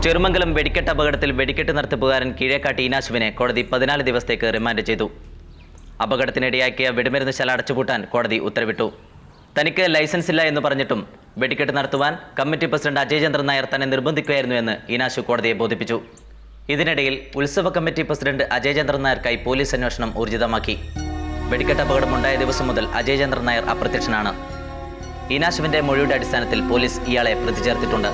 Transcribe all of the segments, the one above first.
ചെറുമംഗലം വെടിക്കെട്ട് അപകടത്തിൽ വെടിക്കെട്ട് നടത്തിപ്പുകാരൻ കീഴേക്കാട്ട് ഈനാശുവിനെ കോടതി 14 ദിവസത്തേക്ക് റിമാൻഡ് ചെയ്തു. അപകടത്തിനിടയാക്കിയ വെടിമരുന്ന് ശാല അടച്ചുപൂട്ടാൻ കോടതി ഉത്തരവിട്ടു. തനിക്ക് ലൈസൻസ് ഇല്ല എന്ന് പറഞ്ഞിട്ടും വെടിക്കെട്ട് നടത്തുവാൻ കമ്മിറ്റി പ്രസിഡന്റ് അജയ് ചന്ദ്രൻ നായർ തന്നെ നിർബന്ധിക്കുകയായിരുന്നു എന്ന് ഈനാശു കോടതിയെ ബോധിപ്പിച്ചു. ഇതിനിടയിൽ ഉത്സവ കമ്മിറ്റി പ്രസിഡന്റ് അജയ് ചന്ദ്രൻ നായർക്കായി പോലീസ് അന്വേഷണം ഊർജിതമാക്കി. വെടിക്കെട്ട് അപകടമുണ്ടായ ദിവസം മുതൽ അജയ് ചന്ദ്രൻ നായർ അപ്രത്യക്ഷനാണ്. ഈനാശുവിന്റെ മൊഴിയുടെ അടിസ്ഥാനത്തിൽ പോലീസ് ഇയാളെ പ്രതി ചേർത്തിട്ടുണ്ട്.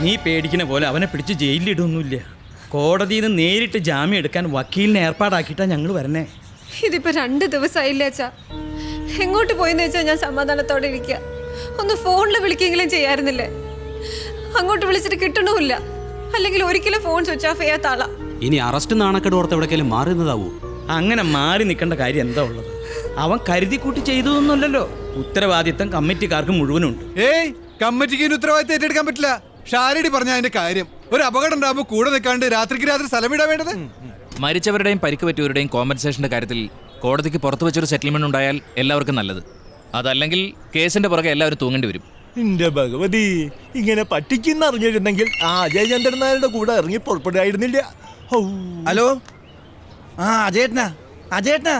നീ പേടിക്കുന്ന പോലെ അവനെ പിടിച്ച് ജയിലിലിടൊന്നുമില്ല. കോടതിയിൽ നിന്ന് നേരിട്ട് ജാമ്യം എടുക്കാൻ വക്കീലിനെ ഏർപ്പാടാക്കിയിട്ടാ ഞങ്ങൾ വരണേ. ഇതിപ്പോ 2 ദിവസമായില്ലേ അച്ഛാ. എങ്ങോട്ട് പോയെന്ന് വെച്ചാൽ ഞാൻ സമാധാനത്തോടെ ഇരിക്കുക. ഒന്ന് ഫോണിൽ വിളിക്കെങ്കിലും ചെയ്യാറുന്നില്ലേ? അങ്ങോട്ട് വിളിച്ചിട്ട് കിട്ടണമില്ല. അല്ലെങ്കിൽ ഒരിക്കലും ഫോൺ സ്വിച്ച് ഓഫ് ചെയ്യാത്ത ആളാ. ഇനി അറസ്റ്റ് നാണക്കേട് ഓർത്ത് എവിടേക്കെങ്കിലും മാറുന്നതാവൂ? അങ്ങനെ മാറി നിൽക്കേണ്ട കാര്യം എന്താ ഉള്ളത്? അവൻ കരുതി കൂട്ടി ചെയ്തതൊന്നുമല്ലല്ലോ. ഉത്തരവാദിത്തം കമ്മിറ്റിക്കാർക്ക് മുഴുവനുണ്ട്. കമ്മിറ്റിക്ക് ഉത്തരവാദിത്തം ഏറ്റെടുക്കാൻ പറ്റില്ല. ഷാരടി പറഞ്ഞ അതിന്റെ കാര്യം. ഒരു അപകടം ഉണ്ടാകുമ്പോൾ കൂടെ നിൽക്കാണ്ട് രാത്രിക്ക് രാത്രി സ്ഥലമിടാൻ വേണ്ടത്. മരിച്ചവരുടെയും പരിക്ക് പറ്റിയവരുടെയും കോമ്പൻസേഷന്റെ കാര്യത്തിൽ കോടതിക്ക് പുറത്തു വെച്ചൊരു സെറ്റിൽമെന്റ് ഉണ്ടായാൽ എല്ലാവർക്കും നല്ലത്. അതല്ലെങ്കിൽ കേസിന്റെ പുറകെ എല്ലാവരും തൂങ്ങേണ്ടി വരും. എന്റെ ഭഗവതി, ഇങ്ങനെ പറ്റിക്കുന്ന അറിഞ്ഞിരുന്നെങ്കിൽ അജയ് ചന്ദ്രൻ നായരുടെ കൂടെ ഇറങ്ങി പുറപ്പെടുകയായിരുന്നില്ല. ഹലോ, അജയേട്ടനാ? അജയേട്ടനാ?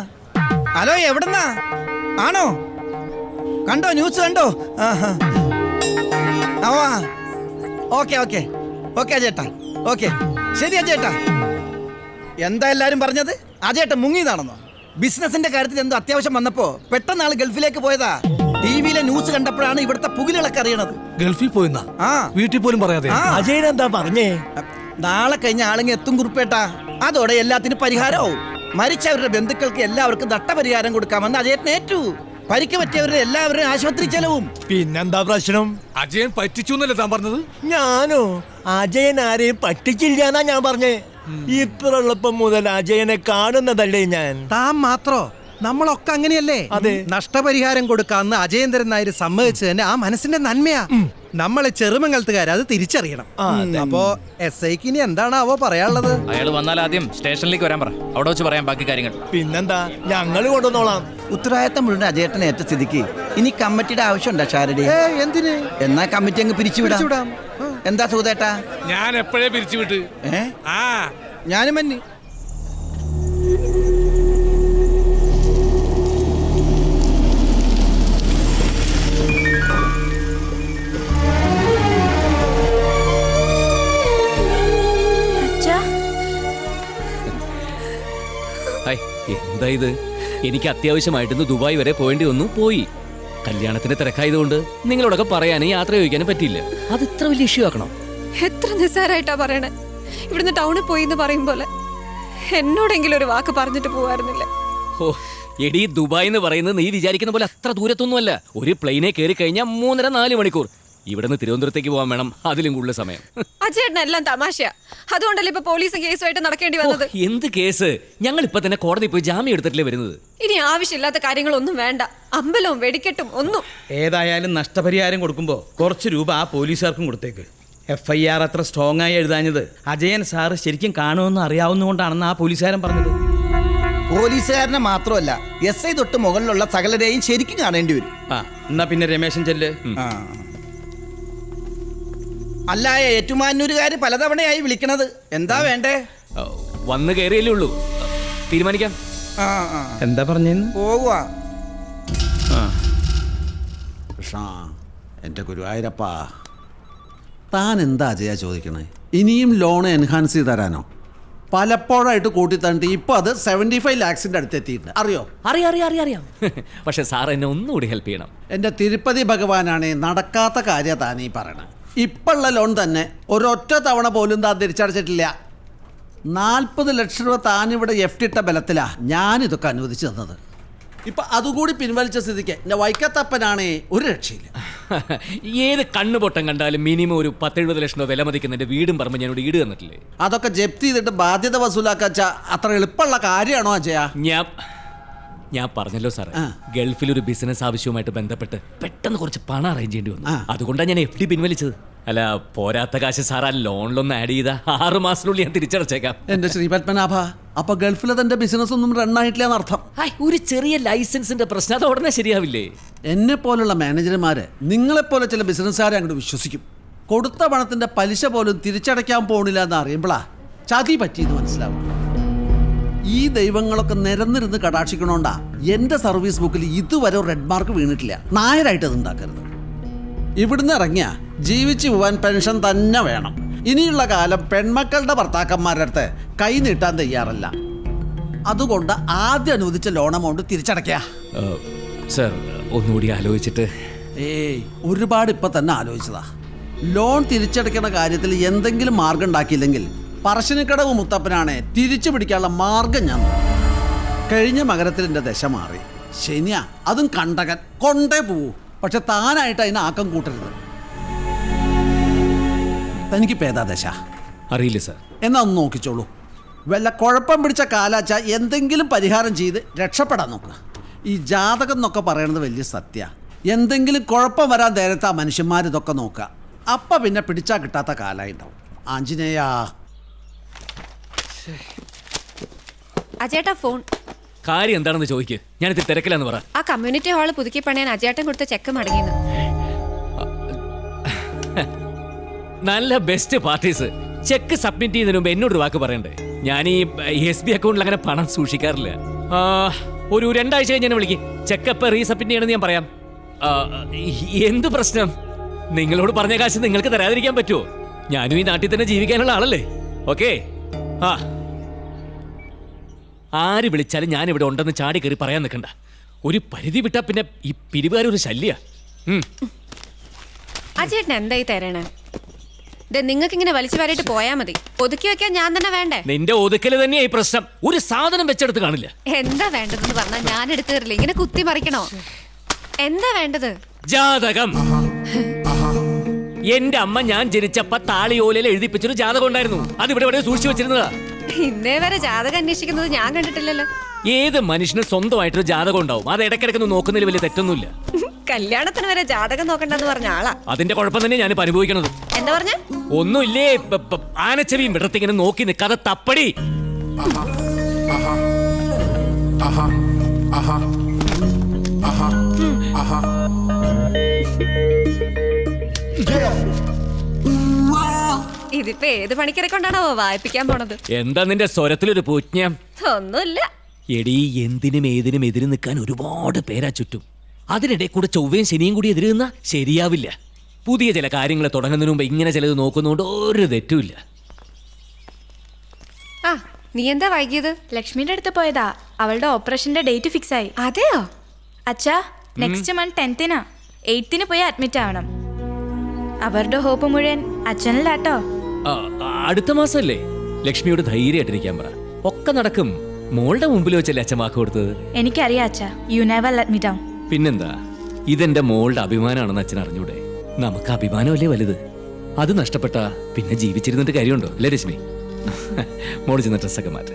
ഹലോ, എവിടെന്നാ? ആണോ? കണ്ടോ? ന്യൂസ് കണ്ടോ? ഓക്കെ ഓക്കെ ഓക്കെ അജയേട്ടാ. ഓക്കെ, ശരി അജയേട്ടാ. എന്താ എല്ലാരും പറഞ്ഞത്? അജയേട്ടൻ മുങ്ങിയതാണെന്നോ? ബിസിനസിന്റെ കാര്യത്തിൽ എന്തോ അത്യാവശ്യം വന്നപ്പോ പെട്ടെന്ന് ആള് ഗൾഫിലേക്ക് പോയതാ. ടിവിയിലെ ന്യൂസ് കണ്ടപ്പോഴാണ് ഇവിടുത്തെ പുകിലുകളൊക്കെ അറിയണത്. ഗൾഫിൽ പോയെന്നാ? വീട്ടിൽ പോലും പറയാതെ അജയൻ എന്താ പറഞ്ഞേ? നാളെ കഴിഞ്ഞ ആളെങ്കിൽ എത്തും കുറിപ്പേട്ടാ. അതോടെ എല്ലാത്തിനും പരിഹാരമാവും. മരിച്ചവരുടെ ബന്ധുക്കൾക്ക് എല്ലാവർക്കും നഷ്ടപരിഹാരം കൊടുക്കാമെന്ന് അജയൻ ഏറ്റു. പരിക്ക് പറ്റിയവരുടെ എല്ലാവരുടെയും ആശുപത്രി ചെലവും. പിന്നെന്താ പ്രശ്നം? അജയൻ പറ്റിച്ചു എന്നല്ലേ താൻ പറഞ്ഞത്? ഞാനോ? അജയൻ ആരെയും പറ്റിച്ചില്ലാന്നാ ഞാൻ പറഞ്ഞേ. ഇത്ര എളുപ്പം മുതൽ അജയനെ കാണുന്നതല്ലേ ഞാൻ? താൻ മാത്രോ? നമ്മളൊക്കെ അങ്ങനെയല്ലേ? അതെ. നഷ്ടപരിഹാരം കൊടുക്കാന്ന് അജയേന്ദ്രൻ നായർ സമ്മതിച്ചു തന്നെ ആ മനസ്സിന്റെ നന്മയാ. നമ്മളെ ചെറുമംഗലത്തുകാർ അത് തിരിച്ചറിയണം. അപ്പോ SIക്ക് ഇനി എന്താണാവോ പറയാനുള്ളത്? അയാൾ വന്നാൽ ആദ്യം സ്റ്റേഷനിലേക്ക് വരാൻ പറ. അവിടെ വെച്ച് പറയാം ബാക്കി കാര്യങ്ങൾ. പിന്നെന്താ, ഞങ്ങൾ കൊണ്ടുവന്നോളാം. ഉത്തരവാദിത്തം മുഴുവൻ അജയേട്ടനെ ഏറ്റ സ്ഥിതിക്ക് ഇനി കമ്മിറ്റിയുടെ ആവശ്യമുണ്ടോ ഷാരടി? എന്തിന്? എന്നാ കമ്മിറ്റി അങ്ങ് പിരിച്ചുവിടാം. എന്താ സൂതേട്ടാ? ഞാൻ എപ്പോഴേ പിരിച്ചുവിട്ട്. ഞാനും മന്നി. എന്താ ഇത്? എനിക്ക് അത്യാവശ്യമായിട്ടൊന്ന് ദുബായ് വരെ പോയേണ്ടി വന്നു. പോയി. കല്യാണത്തിന് തിരക്കായതുകൊണ്ട് നിങ്ങളോടൊക്കെ പറയാനും യാത്ര ചോദിക്കാനും പറ്റിയില്ല. അത് ഇത്ര വലിയ ഇഷ്യൂ ആക്കണം? എത്ര നിസ്സാരായിട്ടാ പറയണേ. ഇവിടുന്ന് ടൗണിൽ പോയി എന്ന് പറയും പോലെ എന്നോടെങ്കിലും ഒരു വാക്ക് പറഞ്ഞിട്ട് പോവായിരുന്നില്ല. ഓ എടി, ദുബായ് എന്ന് പറയുന്നത് നീ വിചാരിക്കുന്ന പോലെ അത്ര ദൂരത്തൊന്നുമല്ല. ഒരു പ്ലെയിനെ കയറി കഴിഞ്ഞാൽ 3.5-4 മണിക്കൂർ. ഇവിടുന്ന് തിരുവനന്തപുരത്തേക്ക് പോകാൻ വേണം അതിലും കൂടുതൽ സമയം. അജയേട്ടൻ എല്ലാം തമാശയാ. അതുകൊണ്ടല്ലേ ഇപ്പൊ പോലീസും കേസുമായിട്ട് നടക്കേണ്ടി വന്നത്. എന്ത് കേസ്? ഞങ്ങൾ ഇപ്പൊ തന്നെ കോടതി പോയി ജാമ്യം എടുത്തിട്ടല്ലേ വരുന്നത്. ഇനി ആവശ്യമില്ലാത്ത കാര്യങ്ങളൊന്നും വേണ്ട. അമ്പലവും വെടിക്കെട്ടും ഒന്നും. ഏതായാലും നഷ്ടപരിഹാരം കൊടുക്കുമ്പോൾ കുറച്ച് രൂപ ആ പോലീസുകാർക്കും കൊടുത്തേക്ക്. FIR അത്ര സ്ട്രോങ് ആയി എഴുതാഞ്ഞത് അജയൻ സാറ് ശരിക്കും കാണുമെന്ന് അറിയാവുന്നതുകൊണ്ടാണെന്ന് ആ പോലീസുകാരൻ പറഞ്ഞത്. പോലീസുകാരനെ മാത്രമല്ല, SI തൊട്ട് മുകളിലുള്ള സകലരെയും ശരിക്കും കാണേണ്ടി വരും. എന്നാ പിന്നെ രമേശൻ ചെല്ല്. അല്ല, ഏറ്റുമാനൂരുകാര് പലതവണയായി വിളിക്കണത്. എന്താ വേണ്ടേ? വന്ന് കയറിയല്ലേ ഉള്ളൂ, തീരുമാനിക്കാം. എന്താ പറഞ്ഞെന്ന്? പോവാ. എൻ്റെ ഗുരുവായൂരപ്പാ, താൻ എന്താ അജയ ചോദിക്കണേ? ഇനിയും ലോൺ എൻഹാൻസ് ചെയ്ത് തരാനോ? പലപ്പോഴായിട്ട് കൂട്ടി തന്നിട്ട് ഇപ്പൊ അത് 75 lakhs അടുത്ത് എത്തിയിട്ടുണ്ട്. അറിയോ? അറിയാം. പക്ഷെ സാർ എന്നെ ഒന്നുകൂടി ഹെൽപ്പ് ചെയ്യണം. എൻ്റെ തിരുപ്പതി ഭഗവാനാണേ നടക്കാത്ത കാര്യം താനീ പറയണേ. ഇപ്പോഴുള്ള ലോൺ തന്നെ ഒരൊറ്റ തവണ പോലും താൻ തിരിച്ചടച്ചിട്ടില്ല. 40 ലക്ഷം രൂപ താനിവിടെ FD ഇട്ട ബലത്തിലാ ഞാനിതൊക്കെ അനുവദിച്ചു തന്നത്. ഇപ്പൊ അതുകൂടി പിൻവലിച്ച സ്ഥിതിക്ക് എൻ്റെ വൈക്കത്തപ്പനാണേ ഒരു രക്ഷയില്ല. ഏത് കണ്ണുപൊട്ടം കണ്ടാലും മിനിമം ഒരു 10-70 ലക്ഷം രൂപ വില മതിക്കുന്ന എൻ്റെ വീടും പറമ്പ് ഞാനോട് ഈട് തന്നിട്ടില്ലേ? അതൊക്കെ ജപ്തി ചെയ്തിട്ട് ബാധ്യത വസൂലാക്കാച്ച അത്ര എളുപ്പമുള്ള കാര്യമാണോ അജയ? ഞാൻ പറഞ്ഞല്ലോ സാറേ, ഗൾഫിലൊരു ബിസിനസ് ആവശ്യവുമായിട്ട് ബന്ധപ്പെട്ട് പെട്ടെന്ന് കുറച്ച് പണം അറേഞ്ച് ചെയ്യേണ്ടി വന്നു. അതുകൊണ്ടാണ് ഞാൻ FD പിൻവലിച്ചത്. അല്ല, പോരാത്ത കാശ് സാർ ആ ലോണിലൊന്ന് ആഡ് ചെയ്ത 6 മാസത്തിനുള്ളിൽ ഞാൻ തിരിച്ചടച്ചേക്കാം. എൻ്റെ ശ്രീപത്മനാഭ, അപ്പൊ ഗൾഫിലെ തന്റെ ബിസിനസ് ഒന്നും റൺ ആയിട്ടില്ല എന്നർത്ഥം. ഒരു ചെറിയ ലൈസൻസിന്റെ പ്രശ്നം അത് ഉടനെ ശരിയാവില്ലേ? എന്നെ പോലുള്ള മാനേജർമാര് നിങ്ങളെപ്പോലെ ചില ബിസിനസ്സുകാരെ അങ്ങോട്ട് വിശ്വസിക്കും. കൊടുത്ത പണത്തിന്റെ പലിശ പോലും തിരിച്ചടയ്ക്കാൻ പോണില്ല എന്ന് അറിയുമ്പോഴാ ചതി പറ്റിയെന്ന് മനസ്സിലാവും. ഈ ദൈവങ്ങളൊക്കെ നിരന്നിരുന്ന് കടാക്ഷിക്കണോണ്ടാ എൻ്റെ സർവീസ് ബുക്കിൽ ഇതുവരെ ഒരു റെഡ് മാർക്ക് വീണിട്ടില്ല. നായരായിട്ട് അത് ഉണ്ടാക്കരുത്. ഇവിടുന്ന് ഇറങ്ങിയ ജീവിച്ചു പോവാൻ പെൻഷൻ തന്നെ വേണം. ഇനിയുള്ള കാലം പെൺമക്കളുടെ ഭർത്താക്കന്മാരുടെ അടുത്ത് കൈ നീട്ടാൻ തയ്യാറല്ല. അതുകൊണ്ട് ആദ്യം അനുവദിച്ച ലോൺ എമൗണ്ട് തിരിച്ചടയ്ക്കുക. സർ, ഒന്നുകൂടി ആലോചിച്ചിട്ട്. ഒരുപാട് ഇപ്പൊ തന്നെ ആലോചിച്ചതാ. ലോൺ തിരിച്ചടയ്ക്കുന്ന കാര്യത്തിൽ എന്തെങ്കിലും മാർഗം ഉണ്ടാക്കിയില്ലെങ്കിൽ പറശ്ശിനിക്കടവ് മുത്തപ്പനാണ് തിരിച്ചു പിടിക്കാനുള്ള മാർഗം ഞാൻ നോക്കും. കഴിഞ്ഞ മകരത്തിൽ എൻ്റെ ദശ മാറി. ശനിയാ, അതും കണ്ടകൻ കൊണ്ടേ പോവൂ. പക്ഷെ താനായിട്ട് അതിന് ആക്കം കൂട്ടരുത്. തനിക്കിപ്പോൾ ഏതാ ദശ? അറിയില്ല സർ. എന്നാ ഒന്ന് നോക്കിച്ചോളൂ. വല്ല കുഴപ്പം പിടിച്ച കാലാച്ച എന്തെങ്കിലും പരിഹാരം ചെയ്ത് രക്ഷപ്പെടാൻ നോക്കുക. ഈ ജാതകം എന്നൊക്കെ പറയണത് വലിയ സത്യ. എന്തെങ്കിലും കുഴപ്പം വരാൻ നേരത്തെ ആ മനുഷ്യന്മാരിതൊക്കെ നോക്കുക. അപ്പം പിന്നെ പിടിച്ചാൽ കിട്ടാത്ത കാലമായിട്ടുണ്ടാവും. ആഞ്ജനേയാ. അജേട്ടാ ഫോൺ. കാര്യം എന്താണെന്ന് ചോദിക്ക്. ഞാനിത് തിരക്കില്ലെന്ന് പറ. ആ കമ്മ്യൂണിറ്റി ഹാള് പുതുക്കി പണിയാൻ അജേട്ടൻ കൊടുത്ത ചെക്ക് മടങ്ങിയെന്ന്. നല്ല ബെസ്റ്റ് പാർട്ടീസ്. ചെക്ക് സബ്മിറ്റ് ചെയ്യുന്നതിന് മുമ്പ് എന്നോട് വാക്ക് പറയണ്ടേ? ഞാൻ ഈ SB അക്കൗണ്ടിൽ അങ്ങനെ പണം സൂക്ഷിക്കാറില്ല. ഒരു 2 ആഴ്ച കഴിഞ്ഞ് എന്നെ വിളിക്കും. ചെക്ക് എപ്പോൾ റീസബ്മിറ്റ് ചെയ്യണമെന്ന് ഞാൻ പറയാം. എന്ത് പ്രശ്നം? നിങ്ങളോട് പറഞ്ഞ കാശ് നിങ്ങൾക്ക് തരാതിരിക്കാൻ പറ്റുമോ? ഞാനും ഈ നാട്ടിൽ തന്നെ ജീവിക്കാനുള്ള ആളല്ലേ. ഓക്കെ. ആര് വിളിച്ചാലും ഞാൻ ഇവിടെ ഉണ്ടെന്ന് ചാടി കയറി പറയാൻ നിൽക്കണ്ട. ഒരു പരിധി വിട്ടാ പിന്നെ ഈ പിരിവുകാരൊരു ശല്യ. അജേട്ടൻ എന്തായി തരണേ? നിങ്ങൾക്ക് ഇങ്ങനെ വലിച്ചു വാരിയിട്ട് പോയാ മതി. ഒതുക്കി വെക്കാൻ ഞാൻ തന്നെ വേണ്ടേ? നിന്റെ ഒതുക്കല് തന്നെയാ ഈ പ്രശ്നം. ഒരു സാധനം വെച്ചെടുത്ത് കാണില്ല. എന്താ വേണ്ടതെന്ന് പറഞ്ഞാൽ ഞാൻ എടുത്തു തരില്ല. ഇങ്ങനെ കുത്തി മറിക്കണോ? എന്താ വേണ്ടത്? ജാതകം. എന്റെ അമ്മ ഞാൻ ജനിച്ചപ്പ താളിയോലയിൽ എഴുതിപ്പിച്ചൊരു ജാതകം ഉണ്ടായിരുന്നു. അത് ഇവിടെ സൂക്ഷിച്ചു വെച്ചിരുന്നതാ. ഇന്നേ വരെ ജാതകം അന്വേഷിക്കുന്നത് ഞാൻ കണ്ടിട്ടില്ലല്ലോ. ഏത് മനുഷ്യന് സ്വന്തമായിട്ടൊരു ജാതകം ഉണ്ടാവും. അത് ഇടയ്ക്കിടയ്ക്ക് നോക്കുന്നതിൽ വലിയ തെറ്റൊന്നുമില്ല. കല്യാണത്തിന് വരെ ജാതകം നോക്കണ്ടെന്ന് പറഞ്ഞ ആളാ. അതിന്റെ കുഴപ്പം തന്നെ ഞാൻ അനുഭവിക്കണത്. എന്താ പറഞ്ഞ? ഒന്നുമില്ലേ, ആനച്ചെവിയും വിടർത്തിങ്ങനെ നോക്കി നിൽക്കാതെ തപ്പടി. ഇതിപ്പോ ഏത് പണിക്കരെ കൊണ്ടാണോ വായിപ്പിക്കാൻ പോണത്? എന്താ നിന്റെ സ്വരത്തിലൊരു പൂജ്ഞം? ഒന്നുമില്ല. എടീ, എന്തിനും ഏതിനും എതിര് നിൽക്കാൻ ഒരുപാട് പേരാ ചുറ്റും. അതിനിടെ കൂടെ ചൊവ്വയും ശനിയും കൂടി എതിര് നിന്നാ ശരിയാവില്ല. പുതിയ ചില കാര്യങ്ങൾ തുടങ്ങുന്നതിന് മുമ്പ് ഇങ്ങനെ ചിലത് നോക്കുന്നതുകൊണ്ട് ഒരു തെറ്റുമില്ല. നീ എന്താ വൈകിയത്? ലക്ഷ്മിയുടെ അടുത്ത് പോയതാ. അവളുടെ ഓപ്പറേഷന്റെ ഡേറ്റ് ഫിക്സ് ആയി. അതെയോ? അച്ഛാ, നെക്സ്റ്റ് മന്ത് 10th 8th പോയി അഡ്മിറ്റ് ആവണം. അവരുടെ ഹോപ്പ് മുഴുവൻ അച്ഛനിലാട്ടോ. അടുത്ത മാസമല്ലേ? ലക്ഷ്മിയോട് ധൈര്യമായിട്ടിരിക്കാൻ പറ. ഒക്കെ നടക്കും. മോളുടെ മുമ്പിൽ വെച്ചല്ലേ അച്ഛൻ വാക്ക് കൊടുത്തത്? എനിക്കറിയാം അച്ഛാ. You never let me down. പിന്നെന്താ, ഇതെന്റെ മോളുടെ അഭിമാനമാണെന്ന് അച്ഛൻ അറിഞ്ഞൂടെ? നമുക്ക് അഭിമാനമല്ലേ വലുത്. അത് നഷ്ടപ്പെട്ട പിന്നെ ജീവിച്ചിരുന്നിട്ട് കാര്യമുണ്ടോ? അല്ലേ രശ്മി? മോള് ചെന്ന ഡ്രസ്സൊക്കെ മാറ്റം.